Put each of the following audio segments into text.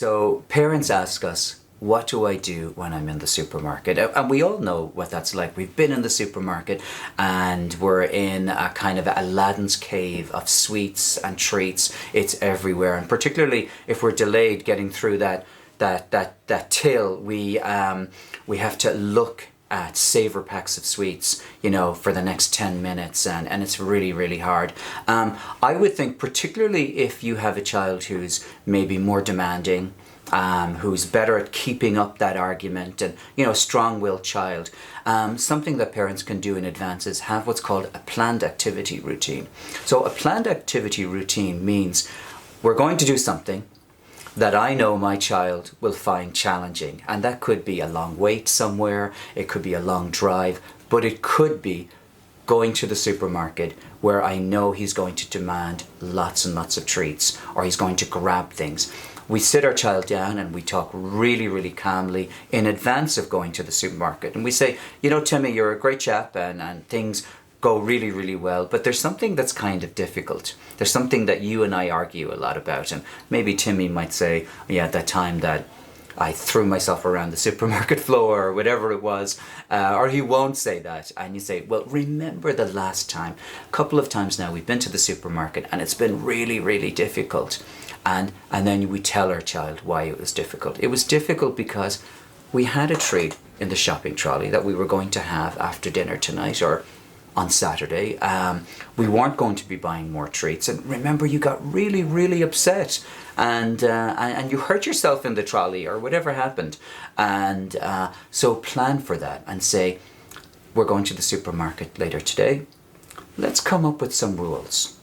So parents ask us, what do I do when I'm in the supermarket? And we all know what that's like. We've been in the supermarket and we're in a kind of Aladdin's cave of sweets and treats. It's everywhere. And particularly if we're delayed getting through that till, we have to look at saver packs of sweets, for the next 10 minutes, and it's really, really hard. I would think, particularly if you have a child who's maybe more demanding, who's better at keeping up that argument, and a strong-willed child, something that parents can do in advance is have what's called a planned activity routine. So a planned activity routine means we're going to do something that I know my child will find challenging. And that could be a long wait somewhere, it could be a long drive, but it could be going to the supermarket where I know he's going to demand lots and lots of treats, or he's going to grab things. We sit our child down and we talk really, really calmly in advance of going to the supermarket. And we say, Timmy, you're a great chap and things go really, really well, but there's something that's kind of difficult. There's something that you and I argue a lot about, and maybe Timmy might say, yeah, that time that I threw myself around the supermarket floor or whatever it was, or he won't say that. And you say, well, remember the last time? A couple of times now we've been to the supermarket and it's been really, really difficult. And then we tell our child why it was difficult. It was difficult because we had a treat in the shopping trolley that we were going to have after dinner tonight, or on Saturday. We weren't going to be buying more treats, and remember, you got really, really upset, and you hurt yourself in the trolley or whatever happened, and so plan for that and say, we're going to the supermarket later today. Let's come up with some rules.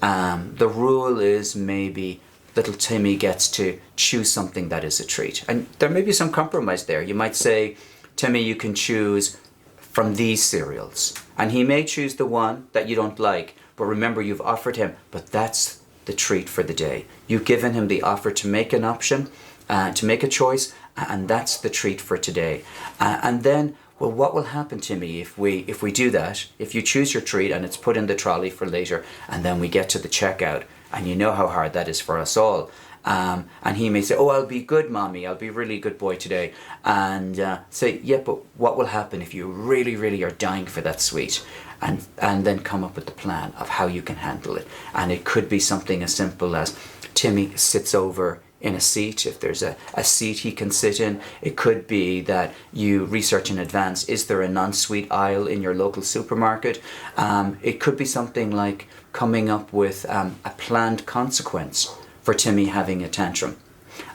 The rule is maybe little Timmy gets to choose something that is a treat, and there may be some compromise there. You might say, Timmy, you can choose from these cereals, and he may choose the one that you don't like, but remember, you've offered him, but that's the treat for the day. You've given him the offer to make an option, to make a choice, and that's the treat for today. And then, well, what will happen, Timmy, if we do that? If you choose your treat and it's put in the trolley for later, and then we get to the checkout, and you know how hard that is for us all. And he may say, oh, I'll be good, mommy, I'll be really good boy today. And say, yeah, but what will happen if you really, really are dying for that sweet? And then come up with the plan of how you can handle it. And it could be something as simple as Timmy sits over in a seat, if there's a seat he can sit in. It could be that you research in advance, is there a non-sweet aisle in your local supermarket? It could be something like coming up with a planned consequence for Timmy having a tantrum.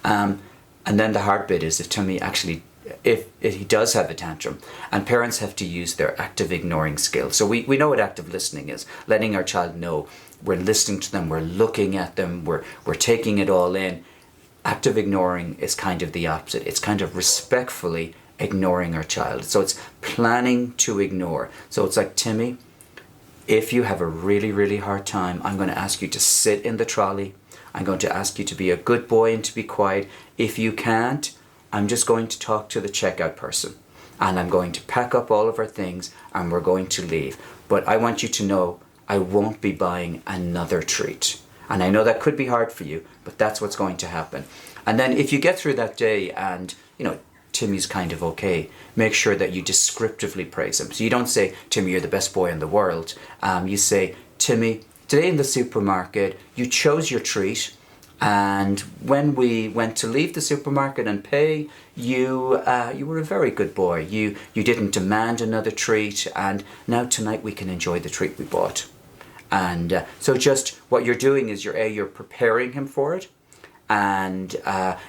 And then the hard bit is if Timmy actually, if he does have a tantrum, and parents have to use their active ignoring skills. So we know what active listening is, letting our child know we're listening to them, we're looking at them, we're taking it all in. Active ignoring is kind of the opposite. It's kind of respectfully ignoring our child. So it's planning to ignore. So it's like, Timmy, if you have a really, really hard time, I'm going to ask you to sit in the trolley. I'm going to ask you to be a good boy and to be quiet. If you can't, I'm just going to talk to the checkout person, and I'm going to pack up all of our things and we're going to leave. But I want you to know I won't be buying another treat. And I know that could be hard for you, but that's what's going to happen. And then if you get through that day and, Timmy's kind of okay, make sure that you descriptively praise him. So you don't say, Timmy, you're the best boy in the world. You say, Timmy, today in the supermarket, you chose your treat, and when we went to leave the supermarket and pay, you were a very good boy. You didn't demand another treat, and now tonight we can enjoy the treat we bought. And so just what you're doing is you're preparing him for it, and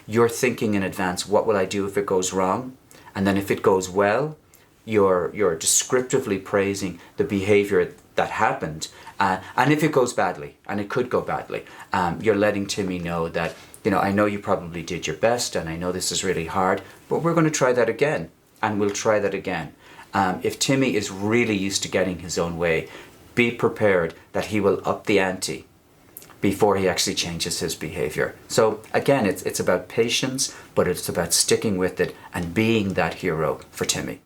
you're thinking in advance, what will I do if it goes wrong? And then if it goes well, you're descriptively praising the behavior that happened. And if it goes badly, and it could go badly, you're letting Timmy know that, I know you probably did your best, and I know this is really hard, but we're going to try that again, and we'll try that again. If Timmy is really used to getting his own way, be prepared that he will up the ante before he actually changes his behavior. So again, it's about patience, but it's about sticking with it and being that hero for Timmy.